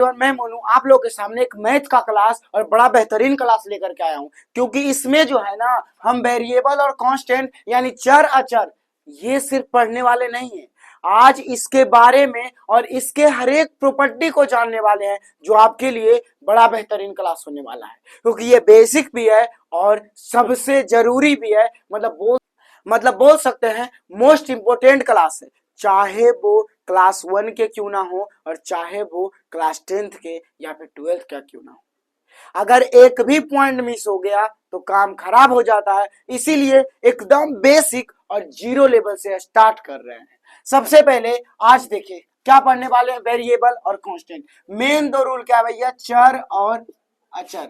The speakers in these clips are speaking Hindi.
और मैं मोनू आप लोग के सामने एक मैथ का क्लास और बड़ा बेहतरीन क्लास लेकर के आया हूं, क्योंकि इसमें जो है ना हम वेरिएबल और कांस्टेंट यानी चर अचर ये सिर्फ पढ़ने वाले नहीं है, आज इसके बारे में और इसके हर एक प्रॉपर्टी को जानने वाले हैं, जो आपके लिए बड़ा बेहतरीन क्लास होने वाला है, क्योंकि ये बेसिक भी है और सबसे जरूरी भी है। मतलब बोल सकते हैं मोस्ट इंपोर्टेंट क्लास है, चाहे वो क्लास 1 के क्यों ना हो और चाहे वो क्लास 10th के या फिर 12th का क्यों ना हो। अगर एक भी पॉइंट मिस हो गया तो काम खराब हो जाता है, इसीलिए एकदम बेसिक और जीरो लेवल से स्टार्ट कर रहे हैं। सबसे पहले आज देखिए क्या पढ़ने वाले हैं, वेरिएबल और कांस्टेंट। मेन दो रूल क्या है भैया, चर और अचर,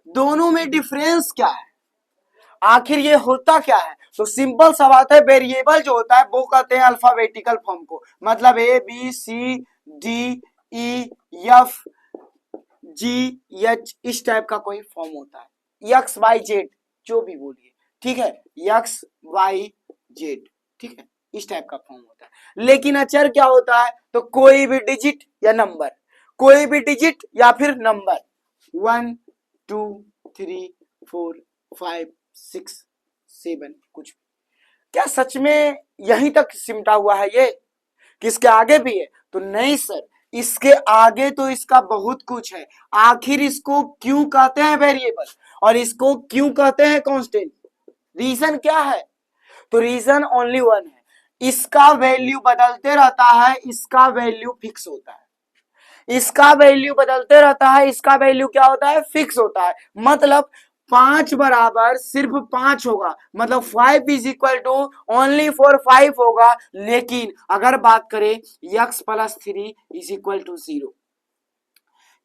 दोनों में डिफरेंस क्या है, आखिर ये होता क्या है। तो सिंपल सा बात है, वेरिएबल जो होता है वो कहते हैं अल्फाबेटिकल फॉर्म को, मतलब A B C D E F G H इस टाइप का कोई फॉर्म होता है, एक्स वाई जेड जो भी बोलिए, ठीक है, एक्स वाई जेड, ठीक है, इस टाइप का फॉर्म होता है। लेकिन अचर क्या होता है, तो कोई भी डिजिट या नंबर, कोई भी डिजिट या फिर नंबर 1 2 3 4 5 6 7 कुछ। क्या सच में यहीं तक सिमटा हुआ है ये, किसके आगे भी है? तो नहीं सर, इसके आगे तो इसका बहुत कुछ है। आखिर इसको क्यों कहते हैं वेरिएबल और इसको क्यों कहते हैं कांस्टेंट, रीजन क्या है? तो रीजन ओनली वन है, इसका वैल्यू बदलते रहता है, इसका वैल्यू फिक्स होता है। इसका वैल्यू बदलते रहता है, इसका वैल्यू क्या होता है, फिक्स होता है। मतलब 5 बराबर सिर्फ 5 होगा, मतलब 5 is equal to only for 5 होगा। लेकिन अगर बात करें x plus 3 is equal to 0,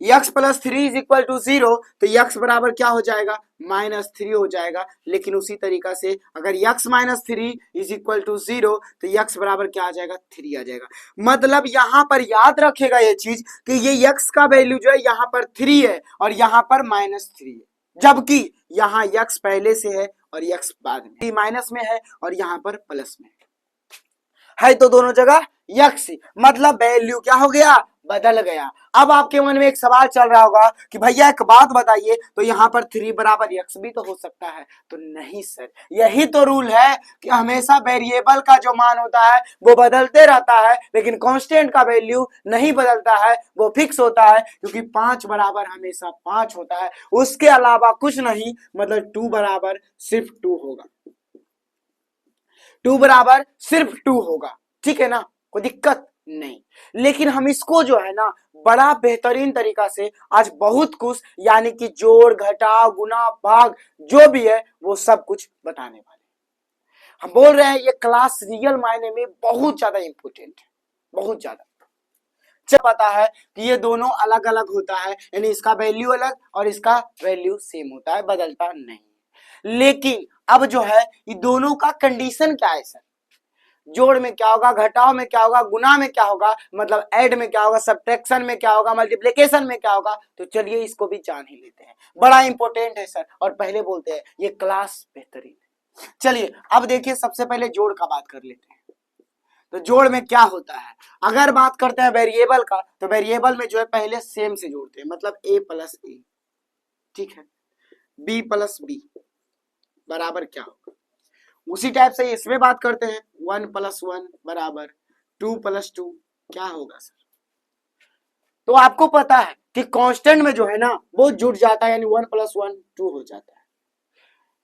x plus 3 is equal to 0, तो x बराबर क्या हो जाएगा, -3 हो जाएगा। लेकिन उसी तरीका से अगर x minus 3 is equal to 0, तो x बराबर क्या आ जाएगा, 3 आ जाएगा। मतलब यहां पर याद रखेगा ये चीज कि ये x का वैल्यू जो है यहाँ पर 3 है और यहाँ पर -3 है, जबकि यहाँ x पहले से है और x बाद में, माइनस में है और यहाँ पर प्लस में है, तो दोनों जगह x, मतलब वैल्यू क्या हो गया, बदल गया। अब आपके मन में एक सवाल चल रहा होगा कि भैया एक बात बताइए, तो यहाँ पर 3 बराबर x भी तो हो सकता है। तो नहीं सर, यही तो रूल है कि हमेशा वेरिएबल का जो मान होता है वो बदलते रहता है, लेकिन कांस्टेंट का वैल्यू नहीं बदलता है, वो फिक्स होता है, क्योंकि 5 बराबर हमेशा 5 होता है, उसके अलावा कुछ नहीं। मतलब 2 बराबर सिर्फ 2 होगा, 2 बराबर सिर्फ 2 होगा, ठीक है ना, कोई दिक्कत नहीं। लेकिन हम इसको जो है ना बड़ा बेहतरीन तरीका से आज बहुत कुछ, यानी कि जोड़ घटाव गुना भाग जो भी है वो सब कुछ बताने वाले हैं। हम बोल रहे हैं ये क्लास रियल मायने में बहुत ज्यादा इंपॉर्टेंट है, बहुत ज्यादा। पता है कि ये दोनों अलग अलग होता है, यानी इसका वैल्यू अलग और इसका वैल्यू सेम होता है, बदलता नहीं। लेकिन अब जो है ये दोनों का कंडीशन क्या है सर, जोड़ में क्या होगा, घटाव में क्या होगा, गुना में क्या होगा, मतलब ऐड में क्या होगा, सब्ट्रैक्शन में क्या होगा, मल्टीप्लिकेशन में क्या होगा। तो चलिए इसको भी जान ही लेते हैं, बड़ा इंपॉर्टेंट है सर। और पहले बोलते हैं ये क्लास बेहतरीन है। चलिए अब देखिए, सबसे पहले जोड़ का बात कर लेते हैं। तो जोड़ में क्या होता है, अगर बात करते हैं वेरिएबल का, तो वेरिएबल में जो है पहले सेम से जोड़ते हैं, मतलब a प्लस ए, ठीक है, b प्लस बी बराबर क्या होगा। उसी टाइप से इसमें बात करते हैं, 1 प्लस 1 बराबर 2 प्लस 2 क्या होगा सर। तो आपको पता है कि कांस्टेंट में जो है ना वो जुड़ जाता है, यानी 1 प्लस 1 2 हो जाता है,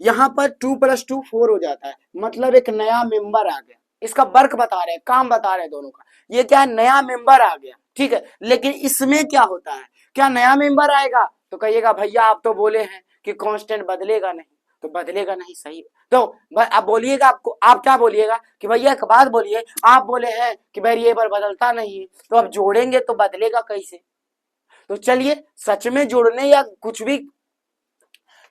यहां पर 2 प्लस 2 4 हो जाता है, मतलब एक नया मेंबर आ गया। इसका वर्क बता रहे हैं, काम बता रहे हैं दोनों का, ये क्या है, नया मेंबर आ गया, ठीक है। लेकिन इसमें क्या होता है, क्या नया मेंबर आएगा, तो कहिएगा भैया आप तो बोले हैं कि कांस्टेंट बदलेगा नहीं, तो बदलेगा नहीं, सही। तो आप बोलिएगा, आपको आप क्या बोलिएगा कि भैया एक बात बोलिए, आप बोले हैं कि वेरिएबल बदलता नहीं है, तो अब जोड़ेंगे तो बदलेगा कैसे। तो चलिए सच में जोड़ने या कुछ भी,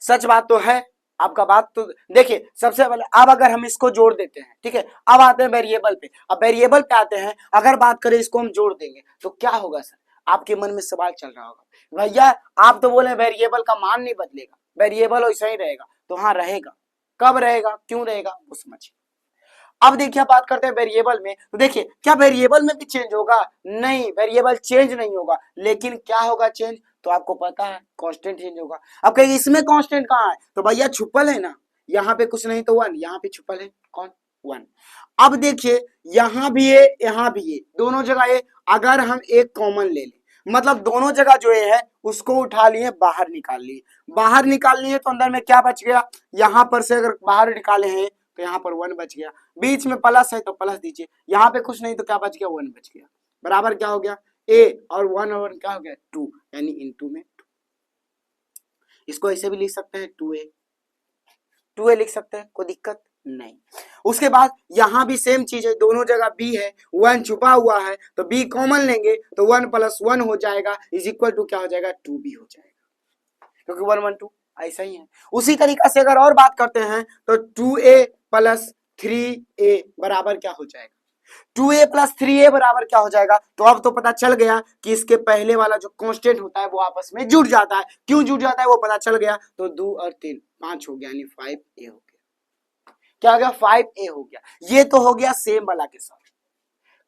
सच बात तो है आपका बात, तो देखिए सबसे पहले अब अगर हम इसको जोड़ देते हैं, ठीक है, अब आते हैं वेरिएबल पे। अब वेरिएबल पे आते हैं, अगर बात करें इसको हम जोड़ देंगे तो क्या होगा सर, आपके मन में सवाल चल रहा होगा, भैया आप तो बोले वेरिएबल का मान नहीं बदलेगा, वेरिएबल वैसा ही रहेगा। तो हाँ रहेगा, कब रहेगा, क्यों रहेगा, वो समझिए। अब देखिए बात करते हैं वेरिएबल में, तो देखिए क्या वेरिएबल में भी चेंज होगा? नहीं, वेरिएबल चेंज नहीं होगा, लेकिन क्या होगा चेंज? तो आपको पता है कांस्टेंट चेंज होगा। अब कहीं इसमें कांस्टेंट कहाँ है? तो भैया छुपल है ना, यहाँ पे कुछ नहीं तो 1, यहाँ पे छुपल है कौन? 1। अब देखिए यहाँ भी है, यहाँ भी है, दोनों जगह है। अगर हम एक कॉमन ले लें, मतलब दोनों जगह जो है उसको उठा लिए, बाहर निकाल लिए। बाहर निकाल लिए तो अंदर में क्या बच गया? यहाँ पर से अगर बाहर निकाले हैं तो यहाँ पर 1 बच गया, बीच में प्लस है तो प्लस दीजिए, यहाँ पे कुछ नहीं तो क्या बच गया? 1 बच गया। बराबर क्या हो गया? ए और 1 और 1 क्या हो गया? 2, यानी इनटू में 2। इसको ऐसे भी लिख सकते हैं 2a लिख सकते हैं, कोई दिक्कत नहीं। उसके बाद यहां भी सेम चीज है, दोनों जगह b है, 1 छुपा हुआ है तो b कॉमन लेंगे तो 1 + 1 हो जाएगा, इज इक्वल टू क्या हो जाएगा? 2b हो जाएगा, क्योंकि 1 1 2 ऐसा ही है। उसी तरीका से अगर और बात करते हैं तो 2a + 3a बराबर क्या हो जाएगा? 2a + 3a बराबर क्या हो जाएगा? तो अब तो पता चल गया कि इसके पहले वाला जो कांस्टेंट होता है वो आपस में जुड़ जाता है। क्यों जुड़ जाता है वो पता चल गया, तो 2 और 3 5 हो गया, यानी 5a हो गया। क्या हो गया? 5a हो गया। ये तो हो गया सेम वाला के साथ।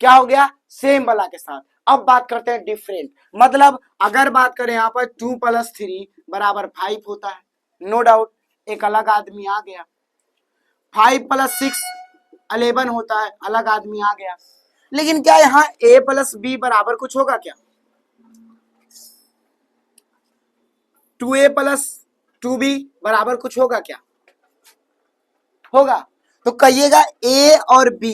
क्या हो गया? सेम वाला के साथ। अब बात करते हैं डिफरेंट, मतलब अगर बात करें यहाँ पर 2 + 3 बराबर 5 होता है, नो डाउट एक अलग आदमी आ गया। 5 + 6 11 होता है, अलग आदमी आ गया। लेकिन क्या यहाँ a + b बराबर कुछ होगा क्या? 2a + 2b बराबर कुछ होगा क्या? होगा? तो कहिएगा a और b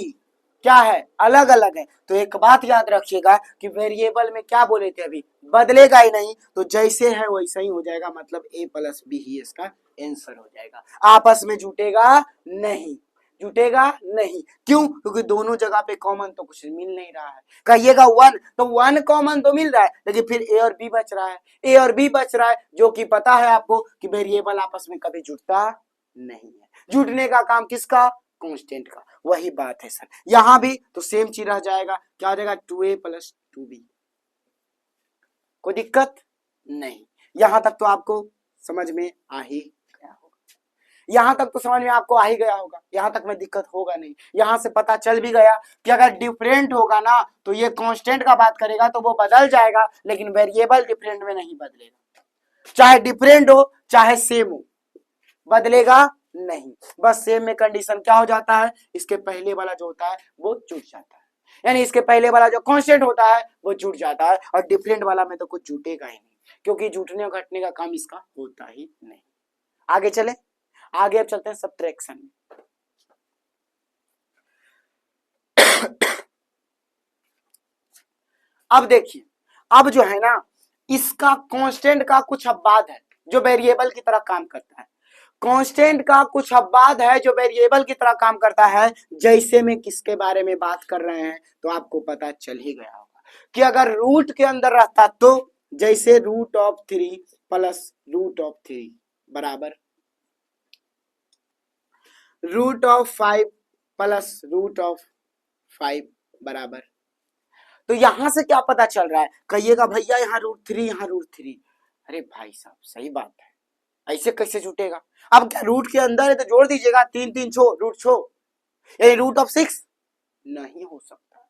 क्या है? अलग अलग है। तो एक बात याद रखिएगा कि वेरिएबल में क्या बोले थे अभी, बदलेगा ही नहीं, तो जैसे है वैसा ही हो जाएगा, मतलब a + b ही इसका आंसर हो जाएगा। आपस में जुटेगा नहीं, जुटेगा नहीं। क्यों? क्योंकि दोनों जगह पे कॉमन तो कुछ मिल नहीं रहा है। कहिएगा 1, तो 1 कॉमन तो मिल रहा है, लेकिन फिर a और b बच रहा है, a और b बच रहा है, जो कि पता है आपको कि वेरिएबल आपस में कभी जुटता नहीं है। जुटने का काम किसका? कांस्टेंट का। वही बात है सर, यहां भी तो सेम चीज रह जाएगा। क्या हो जाएगा? 2a + 2b। कोई दिक्कत नहीं। यहां तक तो आपको समझ में आ ही गया होगा, यहां तक तो समझ में आपको आ ही गया होगा, यहां तक में दिक्कत होगा नहीं। यहां से पता चल भी गया कि अगर डिफरेंट होगा ना तो ये कांस्टेंट का बात करेगा तो वो बदल जाएगा, लेकिन वेरिएबल डिफरेंट में नहीं बदलेगा। चाहे डिफरेंट हो चाहे सेम हो, बदलेगा नहीं। बस सेम में कंडीशन क्या हो जाता है? इसके पहले वाला जो होता है वो जुट जाता है, यानी इसके पहले वाला जो कांस्टेंट होता है वो जुट जाता है, और डिफरेंट वाला में तो कुछ जुटेगा ही नहीं, क्योंकि जुटने और घटने का काम इसका होता ही नहीं। आगे चले, आगे अब चलते हैं सब्ट्रैक्शन में। अब देखिए, अब जो है ना इसका कांस्टेंट का कुछ अपवाद है जो वेरिएबल की तरह काम करता है। कांस्टेंट का कुछ अपवाद है जो वेरिएबल की तरह काम करता है। जैसे में किसके बारे में बात कर रहे हैं तो आपको पता चल ही गया होगा कि अगर रूट के अंदर रहता तो, जैसे √3 + √3 बराबर √5 + √5 बराबर। तो यहां से क्या पता चल रहा है? कहिएगा भैया यहाँ √3 यहाँ √3। अरे भाई साहब सही बात है, ऐसे कैसे जुटेगा? अब क्या रूट के अंदर है तो जोड़ दीजिएगा, 3 3 छो, रूट छो, ये √6 नहीं हो सकता।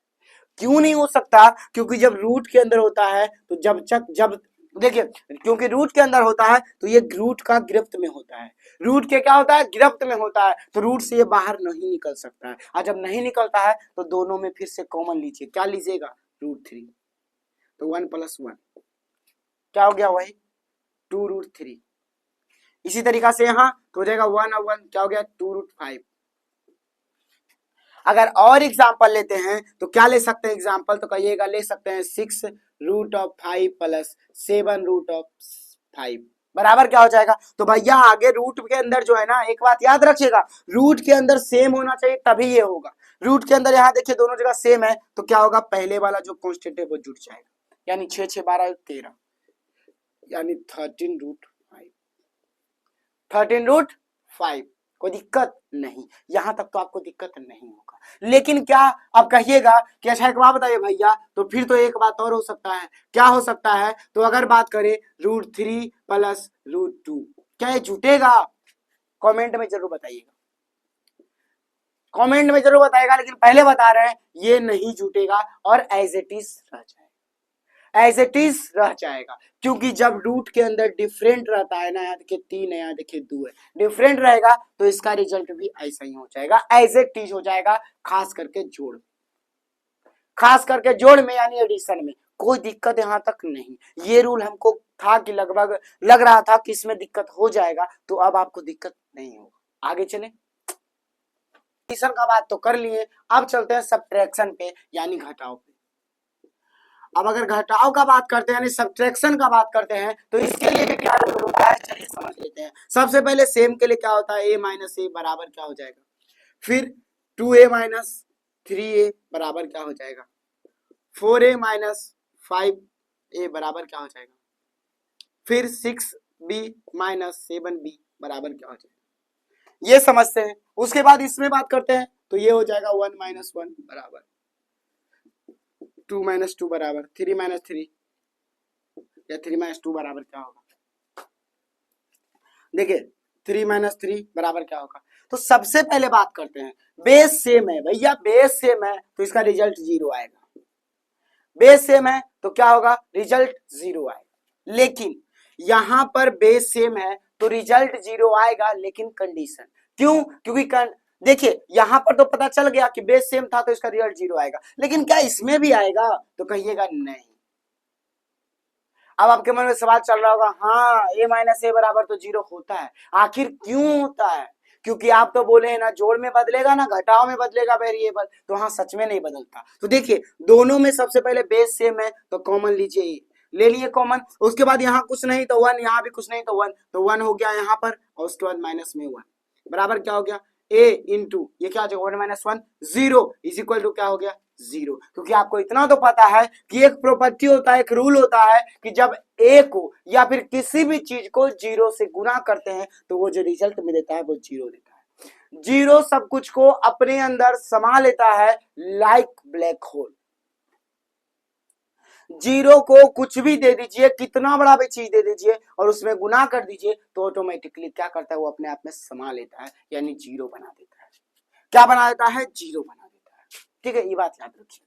क्यों नहीं हो सकता? क्योंकि जब रूट के अंदर होता है तो जब देखिए, क्योंकि रूट के अंदर होता है तो ये रूट का गिरफ्त में होता है। रूट के क्या होता है? गिरफ्त में होता है, तो रूट से ये बाहर नहीं निकल सकता है। और जब नहीं निकलता है तो दोनों में फिर से कॉमन लीजिए, क्या लीजिएगा? √3। तो 1 + 1 क्या हो गया? वही 2√3। इसी तरीका से यहां तो हो जाएगा 1 और 1 क्या हो गया? 2√5। अगर और एग्जाम्पल लेते हैं तो क्या ले सकते हैं एग्जाम्पल? तो कहिएगा ले सकते हैं 6√5 + 7√5 बराबर क्या हो जाएगा? तो भैया आगे रूट के अंदर जो है ना, एक बात याद रखिएगा, रूट के अंदर सेम होना चाहिए तभी ये होगा। रूट के अंदर यहाँ देखिए दोनों जगह सेम है तो क्या होगा? पहले वाला जो कांस्टेंट है वो जुड़ जाएगा, यानी 6 6 12 13, यानी 13√5। 13√5। कोई दिक्कत नहीं, यहां तक तो आपको दिक्कत नहीं होगा। लेकिन क्या अब कहिएगा कि अच्छा एक बात बताइए भैया, तो फिर तो एक बात और हो सकता है। क्या हो सकता है? तो अगर बात करें √3 + √2 क्या ये जुटेगा? कमेंट में जरूर बताइएगा। कमेंट में जरूर बताएगा, लेकिन पहले बता रहे हैं ये नहीं जुटेगा और एज इट इज रह जाएगा, एज इट इज रह जाएगा। क्योंकि जब रूट के अंदर डिफरेंट रहता है ना, यहाँ देखिए 3 है, यहाँ देखिए 2 है, डिफरेंट रहेगा तो इसका रिजल्ट भी ऐसा ही हो जाएगा, एज इट इज हो जाएगा, खास करके जोड़, खास करके जोड़ में यानी एडिशन में कोई दिक्कत यहां तक नहीं। ये रूल हमको था कि लगभग लग रहा था कि इसमें दिक्कत हो जाएगा, तो अब आपको दिक्कत नहीं होगा। आगे चले, एडिशन का बात तो कर लिए, अब चलते हैं सब्ट्रैक्शन पे यानी घटाव पे। अब अगर घटाव का बात करते हैं यानी सब्ट्रैक्शन का बात करते हैं तो इसके लिए भी क्या रूल होता है, चलिए समझ लेते हैं। सबसे पहले सेम के लिए क्या होता है, a माइनस ए बराबर क्या हो जाएगा, फिर 2a माइनस 3a बराबर क्या हो जाएगा, 4a माइनस 5a बराबर क्या हो जाएगा, फिर 6b माइनस 7b बराबर क्या हो जाएगा, ये समझते हैं। उसके बाद इसमें बात करते हैं तो ये हो जाएगा 1 माइनस 1 बराबर 2 माइनस 2 बराबर 3 माइनस 3 या 3 माइनस 2 बराबर क्या होगा, देखिए 3 माइनस 3 बराबर क्या होगा। तो सबसे पहले बात करते हैं, बेस सेम है भैया, बेस सेम है तो इसका रिजल्ट 0 आएगा, बेस सेम है तो क्या होगा, रिजल्ट 0 आएगा। लेकिन यहां पर बेस सेम है तो रिजल्ट 0 आएगा, लेकिन कंडीशन क्यों, क्योंकि देखिए यहां पर तो पता चल गया कि बेस सेम था तो इसका रिजल्ट 0 आएगा, लेकिन क्या इसमें भी आएगा, तो कहिएगा नहीं। अब आपके मन में सवाल चल रहा होगा, हाँ a माइनस ए बराबर तो 0 होता है, आखिर क्यों होता है, क्योंकि आप तो बोले हैं ना जोड़ में बदलेगा ना घटाव में बदलेगा वेरिएबल, तो हाँ सच में नहीं बदलता। तो देखिए दोनों में सबसे पहले बेस सेम है तो कॉमन लीजिए, ले लिए कॉमन, उसके बाद यहाँ कुछ नहीं तो 1, यहाँ भी कुछ नहीं तो 1, तो 1 हो गया यहाँ पर, और उसके बाद माइनस में 1 बराबर क्या हो गया, a इंटू ये क्या हो जाएगा 1 माइनस 1 0 इज इक्वल टू क्या हो गया 0। क्योंकि आपको इतना तो पता है कि एक प्रॉपर्टी होता है, एक रूल होता है कि जब a को या फिर किसी भी चीज को 0 से गुना करते हैं तो वो जो रिजल्ट में देता है वो 0 देता है। 0 सब कुछ को अपने अंदर समा लेता है लाइक ब्लैक होल। 0 को कुछ भी दे दीजिए, कितना बड़ा भी चीज दे दीजिए और उसमें गुना कर दीजिए तो ऑटोमेटिकली क्या करता है, वो अपने आप में समा लेता है, यानी 0 बना देता है। क्या बना देता है, 0 बना देता है। ठीक है, ये बात याद रखिए।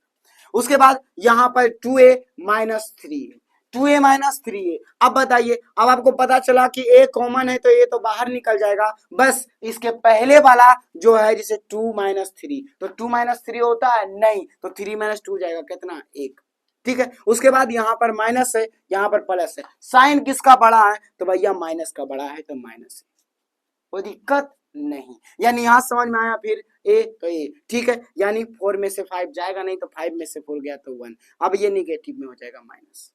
उसके बाद यहां पर 2a minus 3 2a minus 3a। अब बताइए, अब आपको पता चला कि a कॉमन है तो a तो बाहर निकल जाएगा, बस इसके पहले वाला जो है जैसे 2 माइनस 3, तो 2 माइनस 3 होता है नहीं, तो 3 माइनस 2 जाएगा कितना 1। ठीक है, उसके बाद यहाँ पर माइनस है, यहाँ पर प्लस है, साइन किसका बड़ा है, तो भैया माइनस का बड़ा है तो माइनस है, कोई दिक्कत नहीं। यानी यहां समझ में आया, फिर ए तो ए, ठीक है, यानी 4 में से 5 जाएगा नहीं तो 5 में से 4 गया तो 1, अब ये निगेटिव में हो जाएगा माइनस।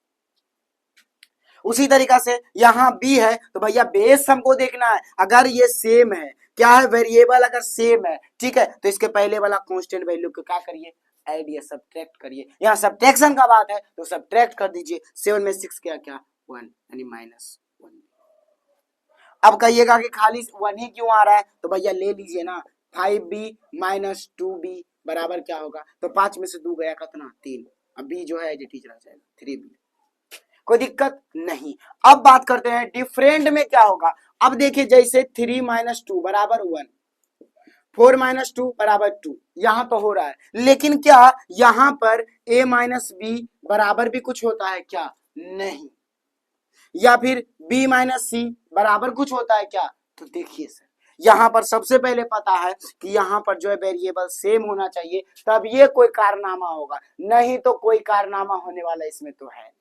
उसी तरीका से यहाँ बी है तो भैया बेस हमको देखना है, अगर ये सेम है, क्या है वेरिएबल अगर सेम है, ठीक है, तो इसके पहले वाला कांस्टेंट वैल्यू को क्या करिए, ऐड या सब्ट्रैक्ट करिए। यहाँ सब्ट्रैक्शन का बात है तो सब्ट्रैक्ट कर दीजिए, 7 में 6 क्या क्या 1 यानी माइनस 1। अब कहिएगा कि खाली 1 ही क्यों आ रहा है, तो भैया ले लीजिए ना 5b माइनस 2b बराबर क्या होगा, तो 5 में से 2 गया कितना 3, अब b जो है एज इट इज रह जाएगा 3b, कोई दिक्कत नहीं। अब बात करते हैं डिफरेंट में क्या होगा। अब देखिए जैसे 3 माइनस 2 बराबर 1, 4 माइनस 2 बराबर 2, यहां तो हो रहा है, लेकिन क्या यहां पर a माइनस बी बराबर भी कुछ होता है क्या, नहीं, या फिर b माइनस सी बराबर कुछ होता है क्या, तो देखिए सर यहां पर सबसे पहले पता है कि यहां पर जो है वेरिएबल सेम होना चाहिए, तब ये कोई कारनामा होगा, नहीं तो कोई कारनामा होने वाला इसमें तो है,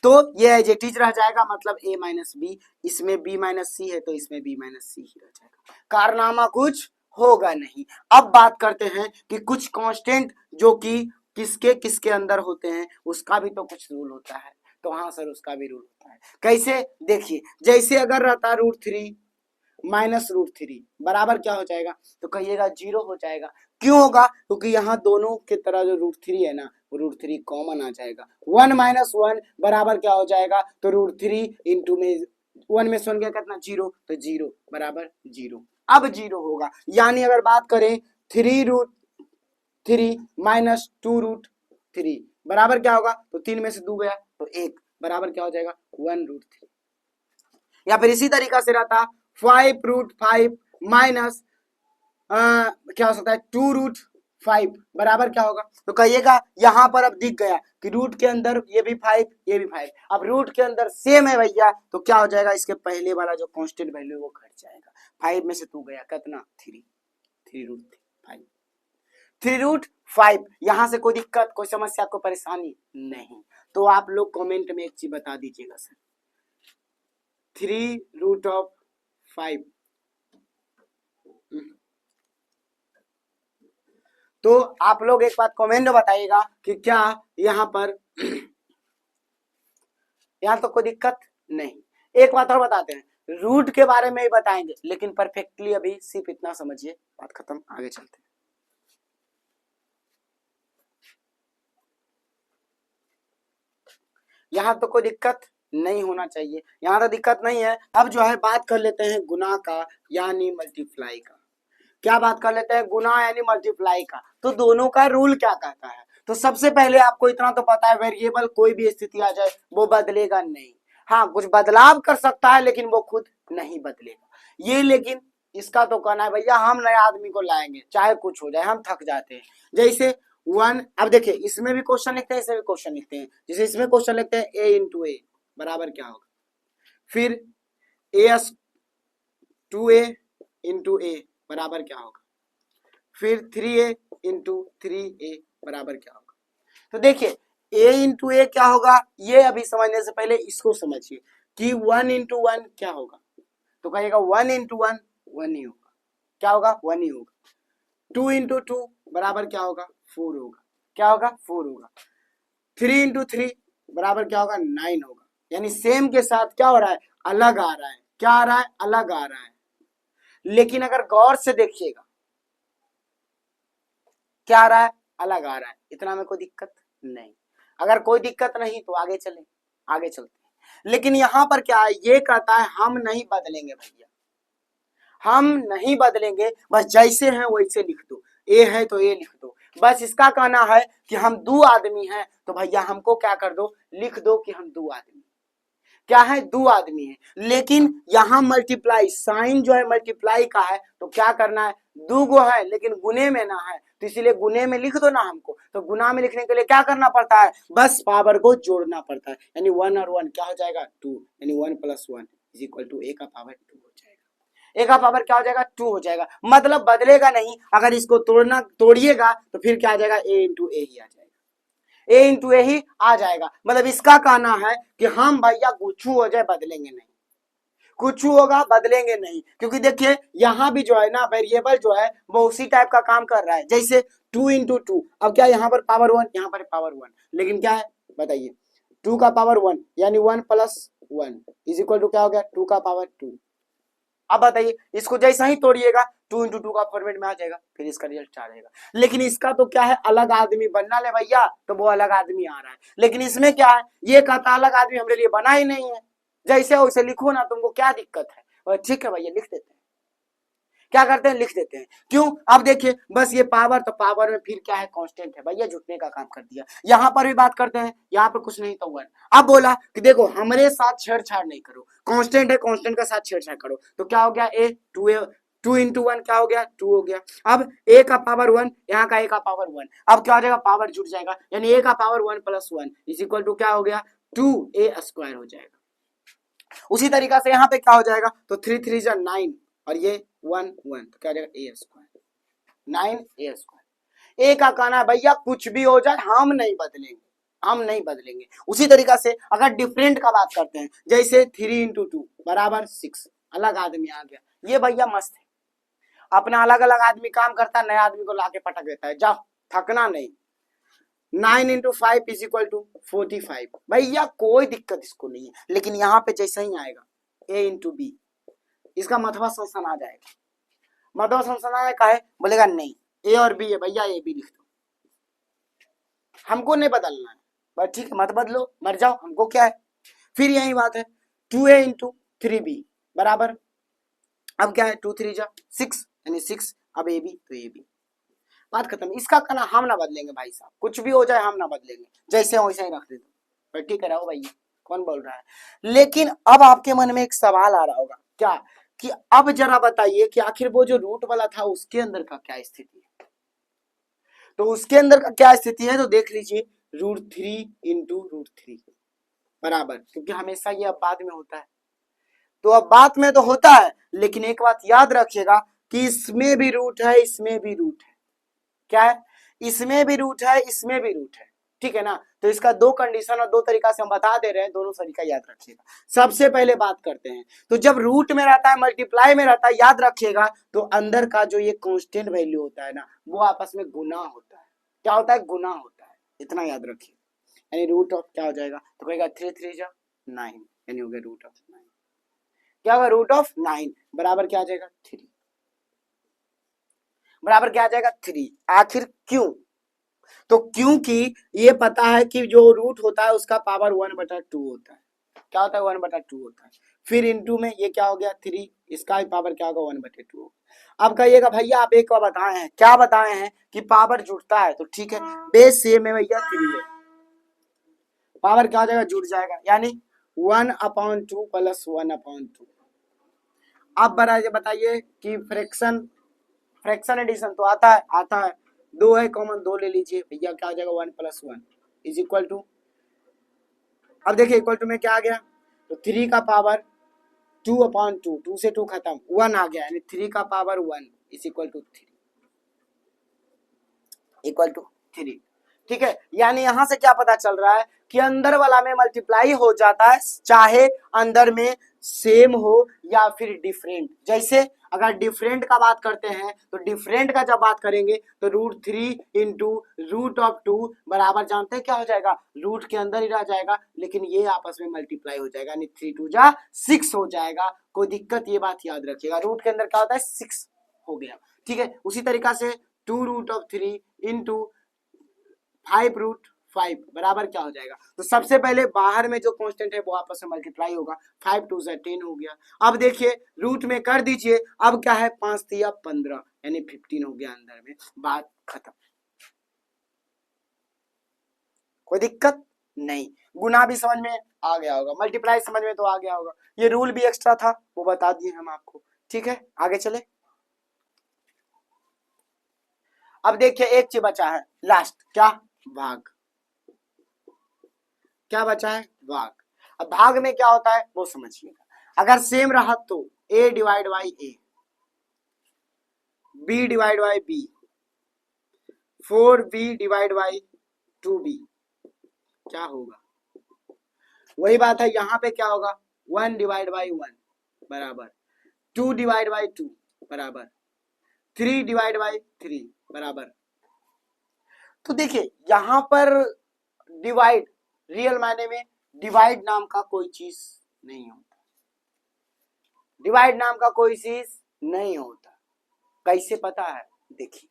तो ये एज इट इज रह जाएगा, मतलब a माइनस बी, इसमें b माइनस सी है तो इसमें b माइनस सी ही रह जाएगा, कारनामा कुछ होगा नहीं। अब बात करते हैं कि कुछ कांस्टेंट जो कि किसके किसके अंदर होते हैं, उसका भी तो कुछ रूल होता है, तो हाँ सर उसका भी रूल होता है। कैसे, देखिए जैसे अगर रहता √3 माइनस √3 बराबर क्या हो जाएगा, तो कहिएगा 0 हो जाएगा। क्यों होगा, क्योंकि यहाँ दोनों की तरह जो √3 है ना वो √3 कॉमन आ जाएगा। 1 माइनस 1 बराबर क्या हो जाएगा, तो √3 इंटू में 1 में 1 गया कितना 0, तो 0 बराबर 0, अब 0 होगा। यानी अगर बात करें 3√3 माइनस 2√3 बराबर क्या होगा, तो 3 में से 2 गया तो 1 बराबर क्या हो जाएगा 1√3। या फिर इसी तरीका से रहता 5√5 माइनस क्या हो सकता है 2√5 बराबर क्या होगा, तो कहिएगा यहाँ पर अब दिख गया कि रूट के अंदर ये भी 5 ये भी 5, अब रूट के अंदर सेम है भैया, तो क्या हो जाएगा इसके पहले वाला जो कांस्टेंट वैल्यू वो घट जाएगा, 5 में से 2 गया कितना 3√5, 3√5। यहाँ से कोई दिक्कत कोई समस्या आपको परेशानी नहीं, तो आप लोग कमेंट में एक चीज बता दीजिएगा सर 3√5, तो आप लोग एक बात कमेंट में बताइएगा कि क्या यहाँ पर यहाँ तो कोई दिक्कत नहीं। एक बात और बताते हैं, रूट के बारे में ही बताएंगे लेकिन परफेक्टली अभी सिर्फ इतना समझिए, बात खत्म, आगे चलते हैं। यहाँ तो कोई दिक्कत नहीं होना चाहिए, यहाँ तो दिक्कत नहीं है। अब जो है बात कर लेते हैं गुना का यानी मल्टीप्लाई का। क्या बात कर लेते हैं, गुना यानी मल्टीप्लाई का। तो दोनों का रूल क्या कहता है, तो सबसे पहले आपको इतना तो पता है वेरिएबल कोई भी स्थिति आ जाए वो बदलेगा नहीं, हाँ कुछ बदलाव कर सकता है लेकिन वो खुद नहीं बदलेगा ये। लेकिन इसका तो कहना है भैया हम नए आदमी को लाएंगे चाहे कुछ हो जाए, हम थक जाते हैं। जैसे 1, अब देखिए इसमें भी क्वेश्चन लिखते हैं इसमें भी क्वेश्चन लिखते हैं। जैसे इसमें क्वेश्चन लिखते हैं a इंटू ए बराबर क्या होगा, फिर a2a इंटू ए बराबर क्या होगा, फिर 3a इंटू 3a बराबर क्या होगा। तो देखिए a इंटू ए क्या होगा, ये अभी समझने से पहले इसको समझिए कि 1 इंटू 1 क्या होगा, तो कहिएगा 1 इंटू 1 1 ही होगा, क्या होगा 1 ही होगा। 2 इंटू 2 बराबर क्या होगा 4 होगा, क्या होगा 4 होगा। 3 इंटू 3 बराबर क्या होगा 9 होगा। यानी सेम के साथ क्या हो रहा है अलग आ रहा है, क्या आ रहा है अलग आ रहा है। लेकिन अगर गौर से देखिएगा क्या आ रहा है अलग आ रहा है, इतना में कोई दिक्कत नहीं। अगर कोई दिक्कत नहीं तो आगे चले, आगे चलते हैं। लेकिन यहां पर क्या है ये कहता है हम नहीं बदलेंगे भैया, हम नहीं बदलेंगे, बस जैसे हैं वैसे लिख दो, ए है तो ए लिख दो। बस इसका कहना है कि हम 2 आदमी हैं तो भैया हमको क्या कर दो लिख दो कि हम 2 आदमी क्या है 2 आदमी है। लेकिन यहां मल्टीप्लाई साइन जो है मल्टीप्लाई का है तो क्या करना है 2 गो है लेकिन गुने में ना है, तो इसीलिए गुने में लिख दो ना हमको। तो गुना में लिखने के लिए क्या करना पड़ता है बस पावर को जोड़ना पड़ता है, यानी 1 और 1 क्या हो जाएगा 2, यानी 1 + 1 इज इक्वल टू a का पावर 2 हो जाएगा। a का पावर क्या हो जाएगा 2 हो जाएगा, मतलब बदलेगा नहीं। अगर इसको तोड़िएगा तो फिर क्या आ जाएगा a इंटू ए ही आ जाएगा, ए इंटू ए ही आ जाएगा। मतलब इसका कहना है कि हम भैया कुछ हो जाए बदलेंगे नहीं, कुछ होगा बदलेंगे नहीं। क्योंकि देखिए यहाँ भी जो है ना वेरिएबल जो है वो उसी टाइप का काम कर रहा है। जैसे 2 इंटू 2, अब क्या यहाँ पर पावर 1 यहाँ पर पावर 1, लेकिन क्या है बताइए 2 का पावर 1 यानी 1 + 1 इज इक्वल टू क्या हो गया 2 का पावर 2। अब बताइए इसको जैसा ही तोड़िएगा 2 इंटू 2 का फॉर्मेट में आ जाएगा, फिर इसका रिजल्ट आ जाएगा। लेकिन इसका तो क्या है अलग आदमी बनना ले भैया, तो वो अलग आदमी आ रहा है। लेकिन इसमें क्या है ये कहता अलग आदमी हमरे लिए बना ही नहीं है, जैसे वैसे लिखो ना, तुमको क्या दिक्कत है। और ठीक है भैया लिख देते हैं, क्या करते हैं लिख देते हैं। क्यों, अब देखिए बस ये पावर, तो पावर में फिर क्या है कांस्टेंट है भैया, जुटने का काम कर दिया। यहाँ पर भी बात करते हैं, यहाँ पर कुछ नहीं तो 1। अब बोला कि देखो हमारे साथ छेड़छाड़ नहीं करो, कांस्टेंट है कांस्टेंट का साथ छेड़छाड़ करो, तो क्या हो गया टू इंटू 1 क्या हो गया 2 हो गया। अब a का पावर 1 यहाँ का a का पावर 1, अब क्या हो जाएगा पावर जुट जाएगा, यानी a का पावर 1 + 1 इज इक्वल टू क्या हो गया 2a² हो जाएगा। उसी तरीका से यहाँ पे क्या हो जाएगा, तो 3 3 जा 9 और ये 1 1 तो क्या हो जाएगा a², 9a²। a का कहना है भैया कुछ भी हो जाए हम नहीं बदलेंगे, हम नहीं बदलेंगे। उसी तरीका से अगर डिफरेंट का बात करते हैं, जैसे 3 इंटू 2 बराबर 6, अलग आदमी आ गया, ये भैया मस्त है, अपना अलग अलग आदमी काम करता है, नया आदमी को लाके पटक देता है, जाओ थकना नहीं। 9 इंटू 5 इज इक्वल टू 45, भैया कोई दिक्कत इसको नहीं है। लेकिन यहाँ पे जैसा ही आएगा a इंटू बी, इसका मथवा संस्थान आ जाएगा, मथवा संस्थान आ जाएगा है, बोलेगा नहीं a और b है भैया, a b लिख दो, हमको नहीं बदलना है, बस ठीक है मत बदलो मर जाओ, हमको क्या है। फिर यही बात है 2a इंटू 3b बराबर, अब क्या है 2 3 जा 6 यानी 6, अब a b तो a b, बात खत्म। इसका कहना हम ना बदलेंगे भाई साहब, कुछ भी हो जाए हम ना बदलेंगे, जैसे वैसे ही रख दे दो, ठीक है रहो भैया, कौन बोल रहा है। लेकिन अब आपके मन में एक सवाल आ रहा होगा क्या कि अब जरा बताइए कि आखिर वो जो रूट वाला था उसके अंदर का क्या स्थिति है। तो उसके अंदर का क्या स्थिति है तो देख लीजिए √3 इंटू √3 बराबर, क्योंकि हमेशा ये अब बाद में होता है, तो अब बाद में तो होता है, लेकिन एक बात याद रखिएगा कि इसमें भी रूट है, इसमें भी रूट है। क्या है? इसमें भी रूट है, इसमें भी रूट है, ठीक है ना। तो इसका दो कंडीशन और दो तरीका से हम बता दे रहे हैं, दोनों तरीका याद रखिएगा। सबसे पहले बात करते हैं, तो जब रूट में रहता है, मल्टीप्लाई में रहता है, याद रखिएगा तो अंदर का जो ये कांस्टेंट वैल्यू होता है ना, वो आपस में गुना होता है। क्या होता है? गुना होता है, इतना याद रखिए। यानी रूट ऑफ क्या हो जाएगा तो कहेगा 3 3 जा 9, यानी हो गया रूट ऑफ 9। क्या होगा? रूट ऑफ 9 बराबर क्या आ जाएगा? 3 बराबर क्या आ जाएगा? 3। आखिर क्यों? तो क्योंकि ये पता है कि जो रूट होता है उसका पावर 1/2 होता है। क्या होता है? 1/2 होता है। फिर इनटू में ये क्या हो गया? 3, इसका भी पावर क्या होगा? 1/2। अब कहिएगा भैया आप एक बार बताए हैं, क्या बताए हैं कि पावर जुड़ता है, तो ठीक है, बेस सेम है भैया 3 है, पावर क्या हो जाएगा? जुड़ जाएगा, यानी 1/2 प्लस 1/2। अब बताइए कि फ्रैक्शन एडिशन तो आता है, आता है, 2 है कॉमन, 2 ले लीजिए भैया, क्या आ जाएगा? 1 + 1 इज इक्वल टू, अब देखिए इक्वल टू में क्या आ गया, तो 3 का पावर 2/2, 2 से 2 खत्म, 1 आ गया, यानी 3 का power 1 is equal to 3, equal to 3। ठीक है, यानी यहां से क्या पता चल रहा है कि अंदर वाला में मल्टीप्लाई हो जाता है, चाहे अंदर में सेम हो या फिर डिफरेंट। जैसे अगर डिफरेंट का बात करते हैं तो डिफरेंट का जब बात करेंगे तो √3 इंटू √2 बराबर जानते हैं क्या हो जाएगा? रूट के अंदर ही रह जाएगा, लेकिन ये आपस में मल्टीप्लाई हो जाएगा, यानी 3 2 जा 6 हो जाएगा। कोई दिक्कत? ये बात याद रखिएगा, रूट के अंदर क्या होता है? 6 हो गया। ठीक है, उसी तरीका से 2√3 इंटू 5√5 बराबर क्या हो जाएगा? तो सबसे पहले बाहर में जो कांस्टेंट है वो आपस में मल्टीप्लाई होगा, 5 2 जा 10 हो गया। अब देखिए रूट में कर दीजिए, अब क्या है? 5 3 15, यानी 15 हो गया अंदर में, बात खत्म। कोई दिक्कत नहीं, गुना भी समझ में आ गया होगा, मल्टीप्लाई समझ में तो आ गया होगा, ये रूल भी एक्स्ट्रा था वो बता दिए हम आपको। ठीक है, आगे चले। अब देखिए एक चीज बचा है लास्ट, क्या? भाग। क्या बचा है? भाग। अब भाग में क्या होता है वो समझिएगा। अगर सेम रहा तो a divide by a, b divide by b, 4b divide by 2b, क्या होगा? वही बात है, यहां पे क्या होगा? 1 डिवाइड बाई 1 बराबर 2 डिवाइड बाई 2 बराबर 3 डिवाइड बाई 3 बराबर। तो देखिए यहां पर डिवाइड, रियल मायने में डिवाइड नाम का कोई चीज नहीं होता, डिवाइड नाम का कोई चीज नहीं होता। कैसे पता है? देखिए,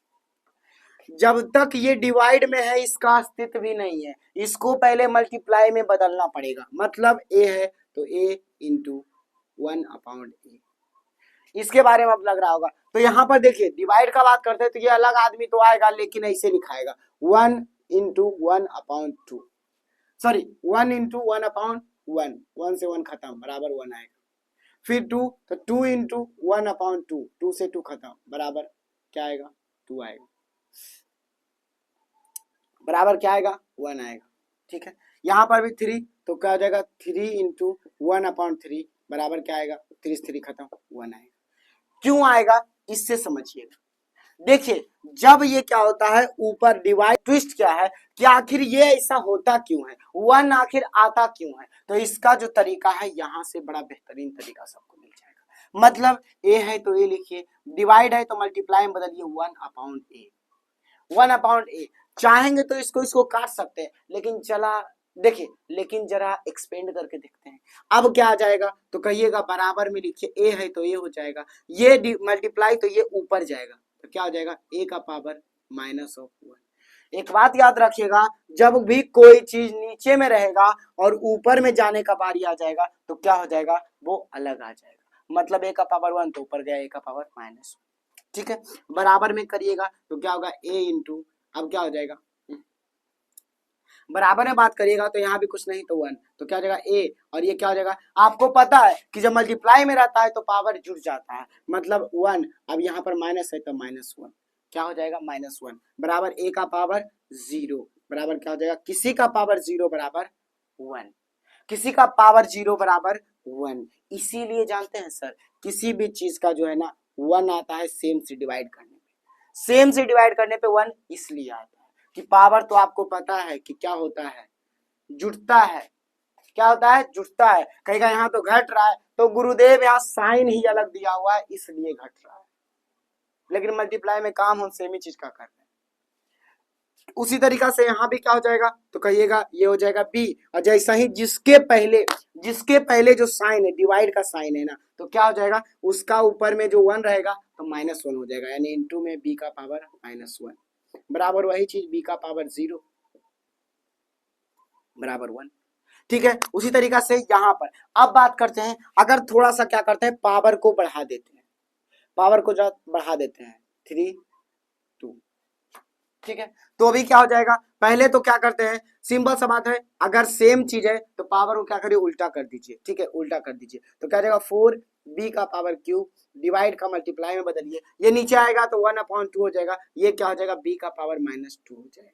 जब तक ये डिवाइड में है इसका अस्तित्व भी नहीं है, इसको पहले मल्टीप्लाई में बदलना पड़ेगा। मतलब a है तो a इंटू 1/a, इसके बारे में अब लग रहा होगा। तो यहां पर देखिए डिवाइड का बात करते हैं तो ये अलग आदमी तो आएगा, लेकिन ऐसे लिखाएगा 1 इंटू 1/2, सॉरी 1 इंटू 1/1, 1 से 1 खत्म बराबर 1 आएगा। फिर 2, तो 2 इंटू 1/2, 2 से 2 खत्म बराबर क्या आएगा? 2 आएगा, बराबर क्या आएगा? 1 आएगा। ठीक है, यहां पर भी 3, तो क्या हो जाएगा? 3 इंटू 1/3 बराबर क्या आएगा? 3 से 3 खत्म, 1 आएगा। क्यों आएगा इससे समझिएगा। देखिए जब ये क्या होता है ऊपर डिवाइड, ट्विस्ट क्या है कि आखिर ये ऐसा होता क्यों है, 1 आखिर आता क्यों है, तो इसका जो तरीका है यहां से बड़ा बेहतरीन तरीका सबको मिल जाएगा। मतलब a है तो a लिखिए, डिवाइड है तो मल्टीप्लाई में बदलिए 1/a, 1/a। चाहेंगे तो इसको काट सकते हैं, लेकिन चला देखिए, लेकिन जरा एक्सपेंड करके देखते हैं। अब क्या आ जाएगा तो कहिएगा बराबर में लिखिए, a है तो a हो जाएगा, ये मल्टीप्लाई तो ये ऊपर जाएगा, तो क्या हो जाएगा? a का पावर -1। एक बात याद रखिएगा, जब भी कोई चीज नीचे में रहेगा और ऊपर में जाने का बारी आ जाएगा तो क्या हो जाएगा? वो अलग आ जाएगा। मतलब a का पावर 1 तो ऊपर गया, a का पावर -1। ठीक है, बराबर में करिएगा तो क्या होगा? a इंटू, अब क्या हो जाएगा? बराबर में बात करिएगा तो यहाँ भी कुछ नहीं तो 1, तो क्या हो जाएगा a, और ये क्या हो जाएगा, आपको पता है कि जब मल्टीप्लाई में रहता है तो पावर जुड़ जाता है, मतलब 1, अब यहाँ पर माइनस है तो -1, क्या हो जाएगा -1 बराबर a का पावर 0 बराबर क्या हो जाएगा, किसी का पावर 0 बराबर 1, किसी का पावर 0 बराबर 1। इसीलिए जानते हैं सर, किसी भी चीज का जो है ना 1 आता है सेम से डिवाइड करने पे, सेम से डिवाइड करने पे 1 इसलिए आता है कि पावर तो आपको पता है कि क्या होता है, जुड़ता है, क्या होता है, जुड़ता है। कहेगा यहाँ तो घट रहा है, तो गुरुदेव यहाँ साइन ही अलग दिया हुआ है इसलिए घट रहा है, लेकिन मल्टीप्लाई में काम हम सेम ही चीज का कर रहे हैं। उसी तरीका से यहाँ भी क्या हो जाएगा, तो कहिएगा ये हो जाएगा b, और जैसा ही जिसके पहले जो साइन है, डिवाइड का साइन है ना, तो क्या हो जाएगा, उसका ऊपर में जो 1 रहेगा तो -1 हो जाएगा, यानी इनटू में b का पावर -1 बराबर वही चीज b का पावर 0 बराबर 1। ठीक है, उसी तरीका से यहाँ पर अब बात करते हैं, अगर थोड़ा सा क्या करते हैं, पावर को बढ़ा देते हैं, पावर को बढ़ा देते हैं 3 2, ठीक है, तो अभी क्या हो जाएगा, पहले तो क्या करते हैं, सिंपल सा बात है, अगर सेम चीज है तो पावर को क्या करिए, उल्टा कर दीजिए, ठीक है, उल्टा कर दीजिए, तो क्या जाएगा 4b का पावर क्यूब, डिवाइड का मल्टीप्लाई में बदलिए, ये नीचे आएगा तो 1/2 हो जाएगा, ये क्या हो जाएगा, b का पावर -2 हो जाएगा,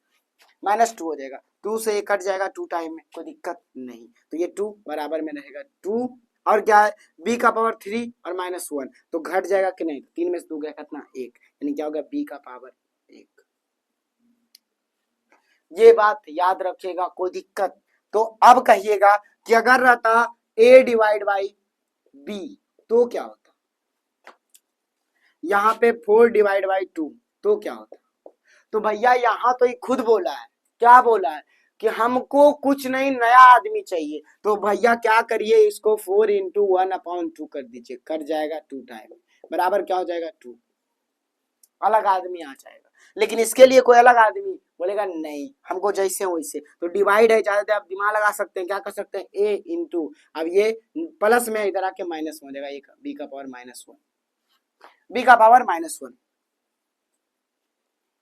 -2 हो जाएगा, 2 से 1 कट जाएगा 2 टाइम में, कोई दिक्कत नहीं, तो ये 2 बराबर में रहेगा 2, और क्या है, b का पावर 3 और -1, तो घट जाएगा कि नहीं, 3 में से 2 गया कितना 1, यानी क्या होगा b का पावर 1। ये बात याद रखिएगा, कोई दिक्कत, तो अब कहिएगा कि अगर रहता a डिवाइड बाई b तो क्या होता, यहाँ पे 4 डिवाइड बाई 2 तो क्या होता, तो भैया यहाँ तो ये खुद बोला है, क्या बोला है कि हमको कुछ नहीं नया आदमी चाहिए, तो भैया क्या करिए, इसको 4 × 1/2 कर दीजिए, कट जाएगा 2 टाइम बराबर क्या हो जाएगा 2, अलग आदमी आ जाएगा। लेकिन इसके लिए कोई अलग आदमी बोलेगा नहीं, हमको जैसे वैसे, तो डिवाइड है, ज्यादा आप दिमाग लगा सकते हैं, क्या कर सकते हैं, a × अब ये प्लस में इधर आके माइनस हो जाएगा, एक b का पावर -1, b का पावर -1,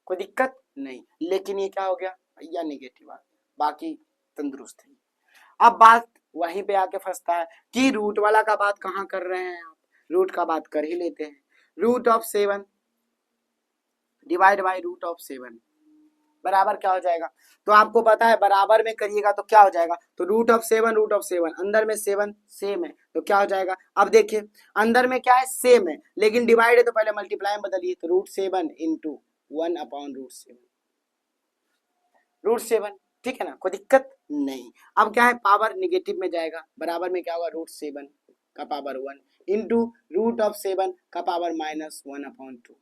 कोई दिक्कत नहीं, लेकिन ये क्या हो गया भैया, नेगेटिव आ गया, बाकी तंदुरुस्त है। अब बात वहीं पे आके फंसता है कि रूट वाला का बात कहाँ कर रहे हैं आप, रूट का बात कर ही लेते हैं, √7 डिवाइड बाई √7 बराबर क्या हो जाएगा, तो आपको पता है बराबर में करिएगा तो क्या हो जाएगा, तो √7 अंदर में 7 सेम है, तो क्या हो जाएगा, अब देखिए अंदर में क्या है, सेम है, लेकिन डिवाइड है तो पहले मल्टीप्लाई में बदलिए, तो √7 × 1/√7 √7, ठीक है ना, कोई दिक्कत नहीं। अब क्या है, पावर निगेटिव में जाएगा, बराबर में क्या होगा, √7 का पावर 1 इंटू √7 का पावर -1/2,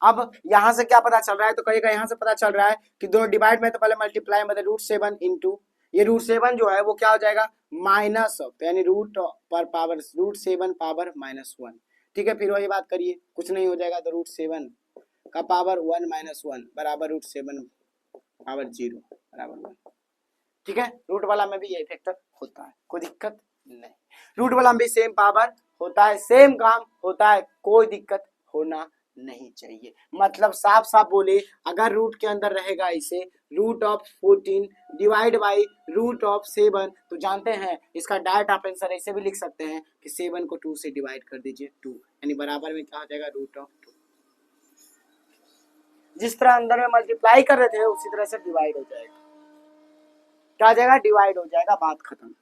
अब यहां से क्या पता चल रहा है, तो कहेगा यहां से पता चल रहा है कि दोनों डिवाइड में तो पहले मल्टीप्लाई में √7 इंटू ये √7 जो है वो क्या हो जाएगा, माइनस, तो यानी रूट पर पावर √7 पावर -1, ठीक है, फिर वही बात करिए, कुछ नहीं हो जाएगा, तो √7 का पावर 1 - 1 बराबर √7 पावर 0 बराबर 1, ठीक है, रूट वाला में भी यही फैक्टर होता है, कोई दिक्कत नहीं, रूट वाला में भी सेम पावर होता है, सेम काम होता है, कोई दिक्कत होना नहीं चाहिए, मतलब साफ साफ बोले, अगर रूट के अंदर रहेगा इसे √14 डिवाइड बाई √7, तो जानते हैं इसका डायरेक्ट आप आंसर ऐसे भी लिख सकते हैं कि 7 को 2 से डिवाइड कर दीजिए 2, यानी बराबर में क्या हो जाएगा, √2, जिस तरह अंदर में मल्टीप्लाई कर रहे थे उसी तरह से डिवाइड हो जाएगा, क्या हो जाएगा, डिवाइड हो जाएगा, बात खत्म।